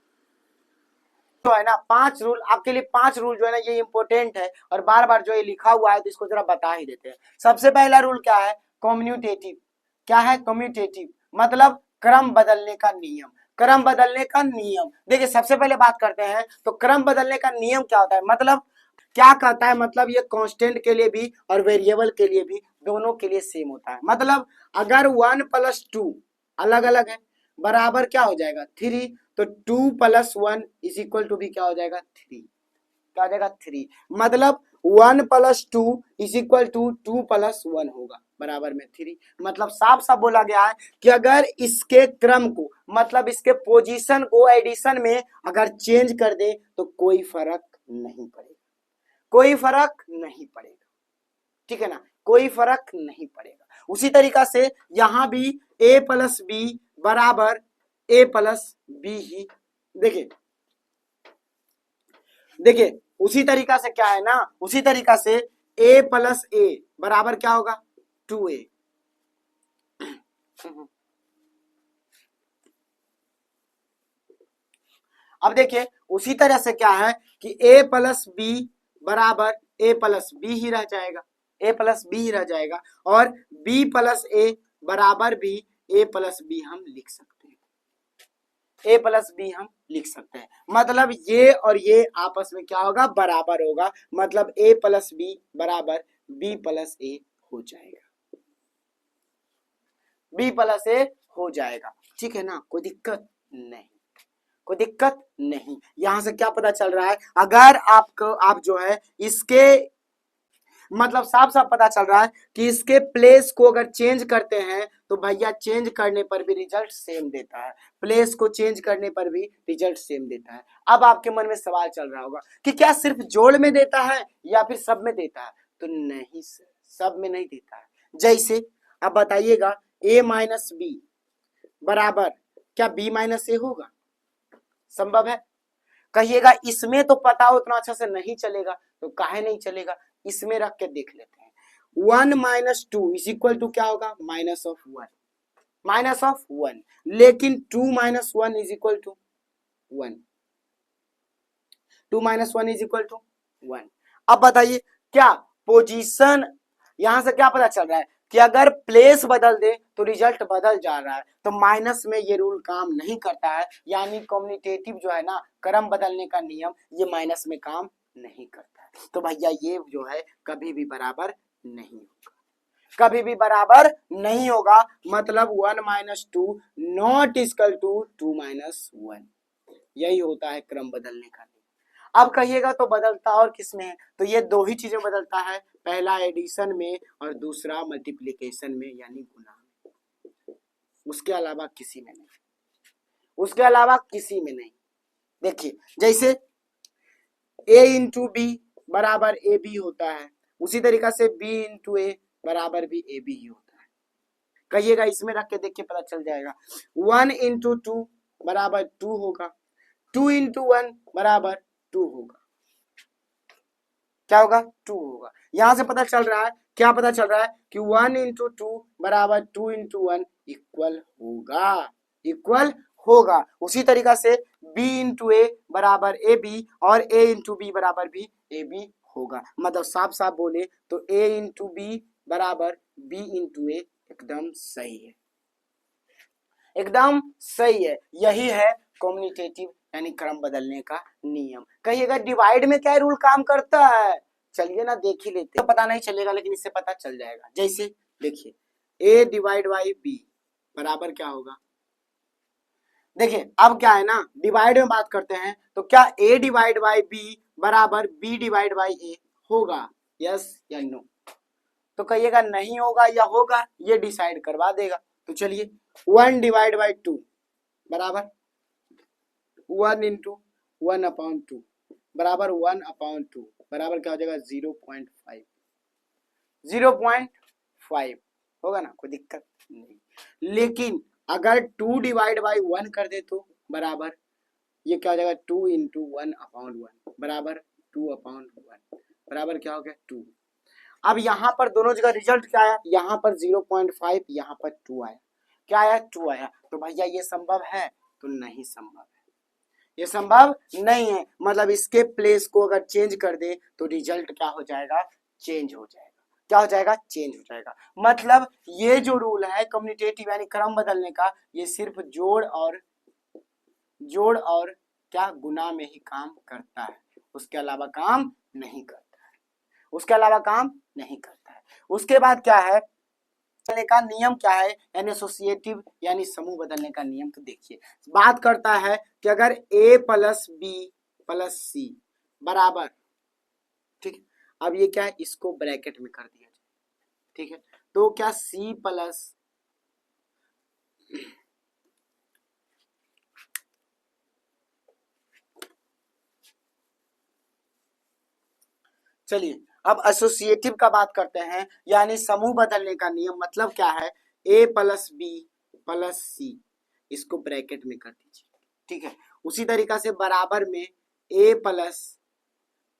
जो है ना 5 रूल आपके लिए, 5 रूल जो है ना ये इंपॉर्टेंट है, और बार बार जो ये लिखा हुआ है तो इसको जरा बता ही देते हैं। सबसे पहला रूल क्या है, कम्यूटेटिव, क्या है, कम्यूटेटिव मतलब क्रम बदलने का नियम, क्रम बदलने का नियम। देखिए सबसे पहले बात करते हैं तो क्रम बदलने का नियम क्या होता है, मतलब क्या कहता है, मतलब ये कांस्टेंट के लिए भी और वेरिएबल के लिए भी, दोनों के लिए सेम होता है, मतलब अगर 1 + 2 अलग अलग है बराबर क्या हो जाएगा 3, तो 2 + 1 = भी क्या हो जाएगा 3, क्या हो जाएगा 3, मतलब 1 + 2 = 2 + 1 होगा बराबर में 3। मतलब साफ साफ बोला गया है कि अगर इसके क्रम को मतलब इसके पोजीशन को एडिशन में अगर चेंज कर दे तो कोई फर्क नहीं पड़ेगा, कोई फर्क नहीं पड़ेगा, ठीक है ना, कोई फर्क नहीं पड़ेगा। उसी तरीका से यहां भी a प्लस बी बराबर a प्लस बी ही, देखिए देखिए उसी तरीका से क्या है ना, उसी तरीका से a प्लस ए बराबर क्या होगा 2a। अब देखिए उसी तरह से क्या है कि a प्लस बी बराबर a प्लस बी ही रह जाएगा, a प्लस बी ही रह जाएगा, और b प्लस ए बराबर भी a प्लस बी हम लिख सकते हैं, a प्लस बी हम लिख सकते हैं। मतलब ये और ये आपस में क्या होगा, बराबर होगा, मतलब a प्लस बी बराबर b प्लस ए हो जाएगा, b प्लस ए हो जाएगा, ठीक है ना, कोई दिक्कत नहीं, कोई दिक्कत नहीं। यहां से क्या पता चल रहा है, अगर आप जो है इसके मतलब साफ साफ पता चल रहा है कि इसके प्लेस को अगर चेंज करते हैं तो भैया चेंज करने पर भी रिजल्ट सेम देता है, प्लेस को चेंज करने पर भी रिजल्ट सेम देता है। अब आपके मन में सवाल चल रहा होगा कि क्या सिर्फ जोड़ में देता है या फिर सब में देता है, तो नहीं सर, सब में नहीं देता है। जैसे अब बताइएगा a माइनस बी बराबर क्या b माइनस ए होगा, संभव है? कहिएगा इसमें तो पता उतना अच्छा से नहीं चलेगा, तो काहे नहीं चलेगा, इसमें रख के देख लेते हैं। 1 माइनस 2 इज इक्वल टू क्या होगा, माइनस ऑफ 1, माइनस ऑफ 1, लेकिन 2 minus 1 is equal to 1, 2 minus 1 is equal to 1। अब बताइए क्या पोजीशन, यहां से क्या पता चल रहा है कि अगर प्लेस बदल दे तो रिजल्ट बदल जा रहा है, तो माइनस में ये रूल काम नहीं करता है, यानी कम्युनिटेटिव जो है ना क्रम बदलने का नियम, ये माइनस में काम नहीं करता है। तो भैया ये जो है कभी भी बराबर नहीं होगा, कभी भी बराबर नहीं होगा, मतलब 1 minus 2 not equal to 2 minus 1, यही होता है क्रम बदलने का नियम। अब कहिएगा तो बदलता और किसमें है, तो ये दो ही चीजें बदलता है, पहला एडिशन में और दूसरा मल्टीप्लिकेशन में यानी गुणा में, उसके अलावा किसी में नहीं, उसके अलावा किसी में नहीं। देखिए जैसे a इंटू बी बराबर ए बी होता है, उसी तरीका से b इंटू ए बराबर भी ए बी ही होता है। कहिएगा इसमें रख के देखिए पता चल जाएगा, 1 इंटू 2 बराबर 2 होगा, 2 इंटू 1 बराबर 2 होगा, क्या होगा 2 होगा। यहां से पता चल रहा है, क्या पता चल रहा है कि 1 इंटू 2 बराबर 2 इंटू 1 इक्वल होगा, इक्वल होगा। उसी तरीका से b इंटू ए बराबर ए बी और a इंटू बी बराबर भी ए बी होगा। मतलब साफ साफ बोले तो a इंटू बी बराबर b इंटू ए एकदम सही है, एकदम सही है। यही है कम्युनिटेटिव यानी क्रम बदलने का नियम। कहिएगा डिवाइड में क्या रूल काम करता है, चलिए ना देख ही लेते हैं, तो पता नहीं चलेगा लेकिन इससे पता चल जाएगा। जैसे देखिए a डिवाइड बाई b बराबर क्या होगा, देखिए अब क्या है ना, डिवाइड में बात करते हैं तो क्या a डिवाइड बाई b बराबर b डिवाइड बाई a होगा, यस या नो? तो कहिएगा नहीं होगा या होगा, ये डिसाइड करवा देगा। तो चलिए 1 डिवाइड बाई 2 बराबर 1 इंटू 1 अपॉन 2 बराबर 1 अपॉन 2 बराबर क्या हो जाएगा 0.5, 0.5 होगा ना, कोई दिक्कत नहीं। लेकिन अगर 2 डिवाइड बाई 1 कर दे तो बराबर ये क्या हो जाएगा 2 इंटू 1 अपॉन 1 बराबर 2 अपॉन 1 बराबर क्या हो गया 2। अब यहाँ पर दोनों जगह रिजल्ट क्या आया, यहाँ पर 0.5, यहाँ पर 2 आया, क्या आया 2 आया। तो भैया ये संभव है, तो नहीं संभव है, ये संभव नहीं है। मतलब इसके प्लेस को अगर चेंज कर दे तो रिजल्ट क्या हो जाएगा, चेंज हो जाएगा, क्या हो जाएगा, चेंज हो जाएगा। मतलब ये जो रूल है कम्युनिटेटिव यानी क्रम बदलने का, ये सिर्फ जोड़ और क्या गुना में ही काम करता है, उसके अलावा काम नहीं करता है, उसके अलावा काम नहीं करता है। उसके बाद क्या है बदलने का नियम, क्या है यानी एसोसिएटिव यानी समूह बदलने का नियम। तो देखिए बात करता है कि अगर a प्लस बी प्लस सी बराबर, ठीक है, अब ये क्या है इसको ब्रैकेट में कर दिया जाए, ठीक है, तो क्या C प्लस चलिए अब एसोसिएटिव का बात करते हैं, यानी समूह बदलने का नियम। मतलब क्या है, A प्लस बी प्लस सी, इसको ब्रैकेट में कर दीजिए, ठीक है। उसी तरीका से बराबर में A प्लस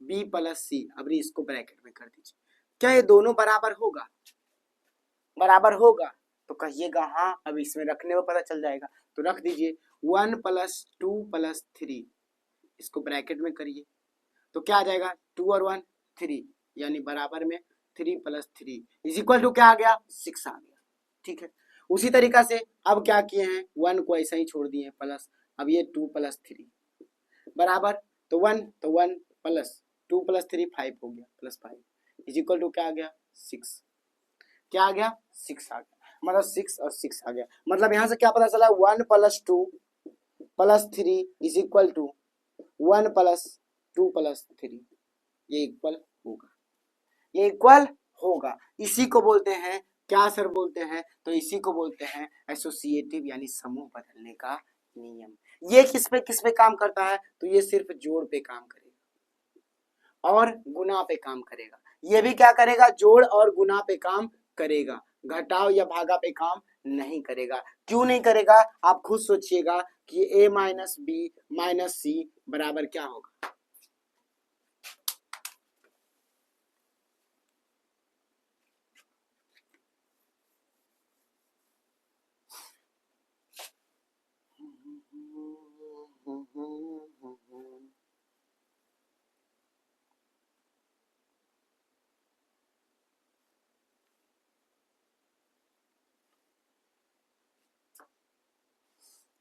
बी प्लस सी, अब इसको ब्रैकेट में कर दीजिए। क्या ये दोनों बराबर होगा? बराबर होगा तो कहिएगा हाँ, अब इसमें रखने में पता चल जाएगा। तो रख दीजिए 1 प्लस 2 प्लस 3, इसको ब्रैकेट में करिए तो क्या आ जाएगा, 2 और 1 3, यानी बराबर में 3 प्लस 3 इज इक्वल टू क्या आ गया, 6 आ गया, ठीक है। उसी तरीका से अब क्या किए हैं, 1 को ऐसा ही छोड़ दिए प्लस, अब ये 2 प्लस 3 बराबर, तो 1 प्लस 2 प्लस 3 5 हो गया, प्लस 5 इज इक्वल टू क्या आ गया, 6। क्या आ गया, 6 आ गया, मतलब 6 और 6 आ गया। मतलब यहां से क्या पता चला, 1 plus 2 plus 3 is equal to 1 plus 2 plus 3, ये इक्वल होगा, ये इक्वल होगा। इसी को बोलते हैं क्या सर, बोलते हैं तो इसी को बोलते हैं एसोसिएटिव यानी समूह बदलने का नियम। ये किस पे काम करता है, तो ये सिर्फ जोड़ पे काम करेगा और गुना पे काम करेगा। ये भी क्या करेगा, जोड़ और गुना पे काम करेगा, घटाव या भागा पे काम नहीं करेगा। क्यों नहीं करेगा, आप खुद सोचिएगा कि a माइनस बी माइनस सी बराबर क्या होगा।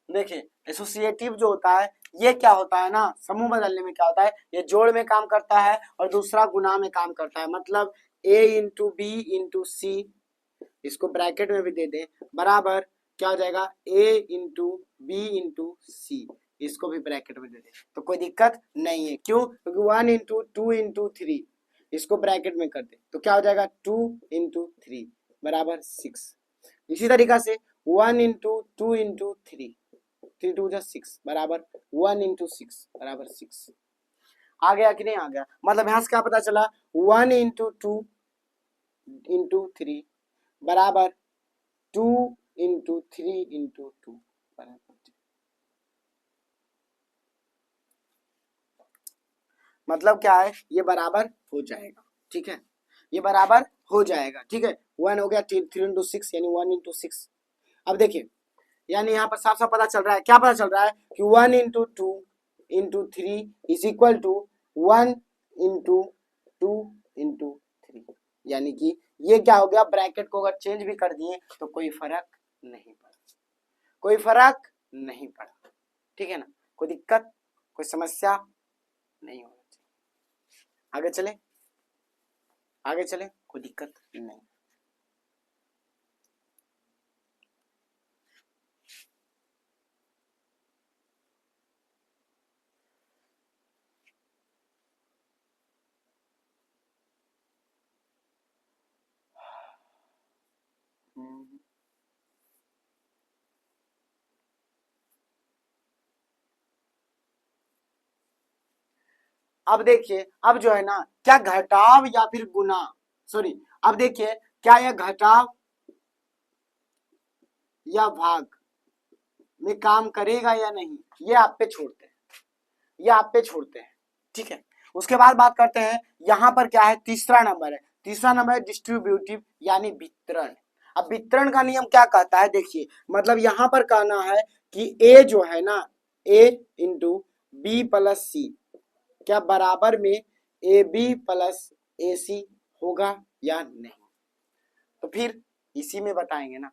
देखिए एसोसिएटिव जो होता है, ये क्या होता है ना, समूह बदलने में क्या होता है, ये जोड़ में काम करता है और दूसरा गुना में काम करता है। मतलब a इंटू बी इंटू सी, इसको ब्रैकेट में भी दे दें, बराबर क्या हो जाएगा, a इंटू बी इंटू सी, इसको भी ब्रैकेट में दे दें तो कोई दिक्कत नहीं है। क्यों, क्योंकि 1 इंटू 2 इंटू 3, इसको ब्रैकेट में कर दे तो क्या हो जाएगा, 2 इंटू 3 बराबर 6। इसी तरीका से 1 इंटू 2 इंटू 3, 3 2 6 बराबर 1 इंटू 6 बराबर 6। आ गया कि नहीं आ गया, मतलब यहां से क्या पता चला, 1 इंटू 2 इंटू 3 बराबर 2 इंटू 3 इंटू 2 बराबर, मतलब क्या है, ये बराबर हो जाएगा, ठीक है, ये बराबर हो जाएगा, ठीक है। 1 हो गया 3 इंटू 6 यानी 1 इंटू 6। अब देखिए यानी यहाँ पर साफ साफ पता चल रहा है, क्या पता चल रहा है कि 1 into 2 into 3 is equal to 1 into 2 into 3, यानी कि ये क्या हो गया, ब्रैकेट को अगर चेंज भी कर दिए तो कोई फर्क नहीं पड़ा, कोई फर्क नहीं पड़ा, ठीक है ना, कोई दिक्कत कोई समस्या नहीं होना चाहिए। आगे चले, आगे चले, कोई दिक्कत नहीं। अब देखिए, अब जो है ना, क्या घटाव या फिर गुना, सॉरी, अब देखिए क्या यह घटाव या भाग में काम करेगा या नहीं, ये आप पे छोड़ते हैं, ये आप पे छोड़ते हैं, ठीक है। उसके बाद बात करते हैं, यहां पर क्या है, तीसरा नंबर है, तीसरा नंबर है डिस्ट्रीब्यूटिव यानी वितरण। अब वितरण का नियम क्या कहता है, देखिए मतलब यहां पर कहना है कि a जो है ना, a इंटू बी प्लस सी क्या बराबर में ए बी प्लस ए सी होगा या नहीं, तो फिर इसी में बताएंगे ना।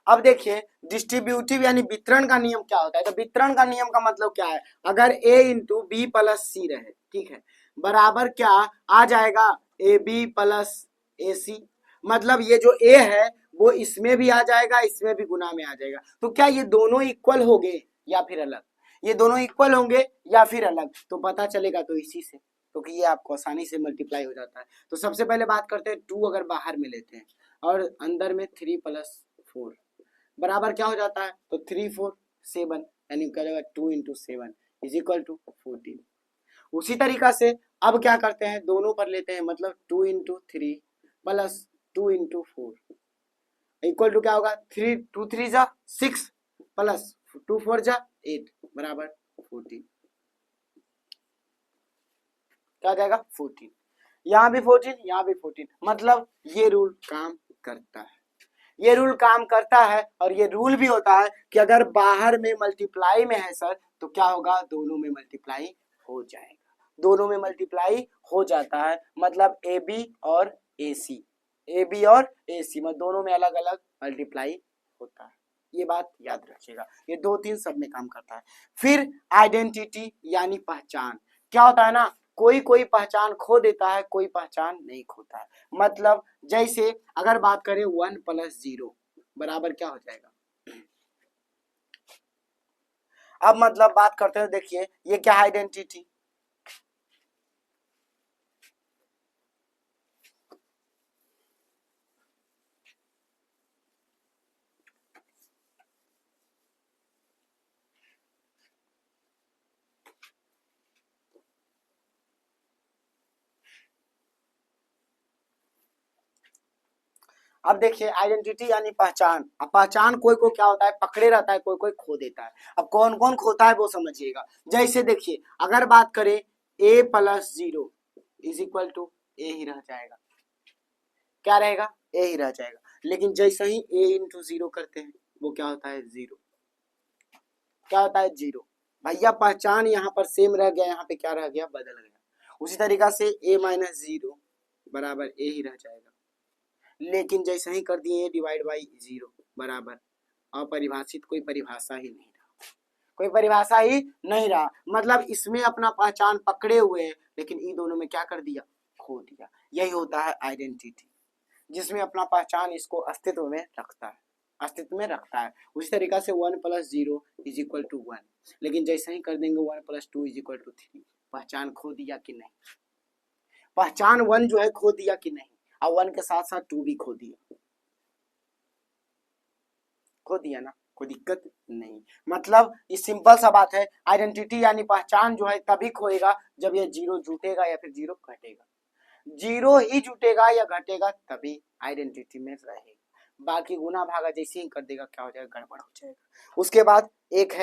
अब देखिए डिस्ट्रीब्यूटिव यानी वितरण का नियम क्या होता है, तो वितरण का नियम का मतलब क्या है, अगर a इंटू बी प्लस सी रहे, ठीक है, बराबर क्या आ जाएगा, ए बी प्लस ए सी, मतलब ये जो a है वो इसमें भी आ जाएगा, इसमें भी गुना में आ जाएगा। तो क्या ये दोनों इक्वल हो गए या फिर अलग, ये दोनों इक्वल होंगे या फिर अलग, तो पता चलेगा तो इसी से, क्योंकि ये आपको आसानी से मल्टीप्लाई हो जाता है। तो सबसे पहले बात करते हैं 2 अगर बाहर में लेते हैं और अंदर में 3 + 4 बराबर क्या हो जाता है, तो 3 4 7 यानी क्या जाएगा 2 × 7 = 14। उसी तरीका से अब क्या करते हैं, दोनों पर लेते हैं, मतलब 2 × 3 + 2 × 4 इक्वल टू क्या होगा, 3 2 3 जा 6 + 2 4 जा 8 बराबर 14। क्या आ जाएगा 14, यहाँ भी 14 यहाँ भी 14, मतलब ये रूल काम करता है, ये रूल काम करता है। और ये रूल भी होता है कि अगर बाहर में मल्टीप्लाई में है सर तो क्या होगा, दोनों में मल्टीप्लाई हो जाएगा, दोनों में मल्टीप्लाई हो जाता है, मतलब ए बी और ए सी, ए बी और ए सी मतलब दोनों में अलग अलग मल्टीप्लाई होता है। ये बात याद रखिएगा, ये 2 3 सब में काम करता है। फिर आइडेंटिटी यानी पहचान, क्या होता है ना, कोई कोई पहचान खो देता है, कोई पहचान नहीं खोता है। मतलब जैसे अगर बात करें 1 + 0 बराबर क्या हो जाएगा, अब मतलब बात करते हैं, देखिए ये क्या है आइडेंटिटी, अब देखिए आइडेंटिटी यानी पहचान। अब पहचान कोई को क्या होता है, पकड़े रहता है, कोई कोई खो देता है। अब कौन कौन खोता है वो समझिएगा। जैसे देखिए अगर बात करें a + 0 = a ही रह जाएगा, क्या रहेगा, a ही रह जाएगा। लेकिन जैसे ही a × 0 करते हैं वो क्या होता है, 0, क्या होता है 0। भैया पहचान यहाँ पर सेम रह गया, यहाँ पे क्या रह गया, बदल गया। उसी तरीका से a - 0 बराबर a ही रह जाएगा। लेकिन जैसे ही कर दिए /0 बराबर अपरिभाषित, कोई परिभाषा ही नहीं रहा, कोई परिभाषा ही नहीं रहा, मतलब इसमें अपना पहचान पकड़े हुए हैं, लेकिन इन दोनों में क्या कर दिया, खो दिया। यही होता है आइडेंटिटी, जिसमें अपना पहचान इसको अस्तित्व में रखता है, अस्तित्व में रखता है। उसी तरीका से 1 + 0 = 1, लेकिन जैसे ही कर देंगे 1 + 2 = 3, पहचान खो दिया कि नहीं, पहचान 1 जो है खो दिया कि नहीं, और 1 के साथ साथ 2 भी खो दिया, खो दिया ना, कोई दिक्कत नहीं। मतलब ये सिंपल सा बात है, आइडेंटिटी यानी पहचान जो है तभी खोएगा जब ये 0 जुटेगा या फिर 0 घटेगा, 0 ही जुटेगा या घटेगा तभी आइडेंटिटी में रहेगा। बाकी गुना भागा जैसे ही कर देगा क्या हो जाएगा, गड़बड़ हो जाएगा। उसके बाद एक है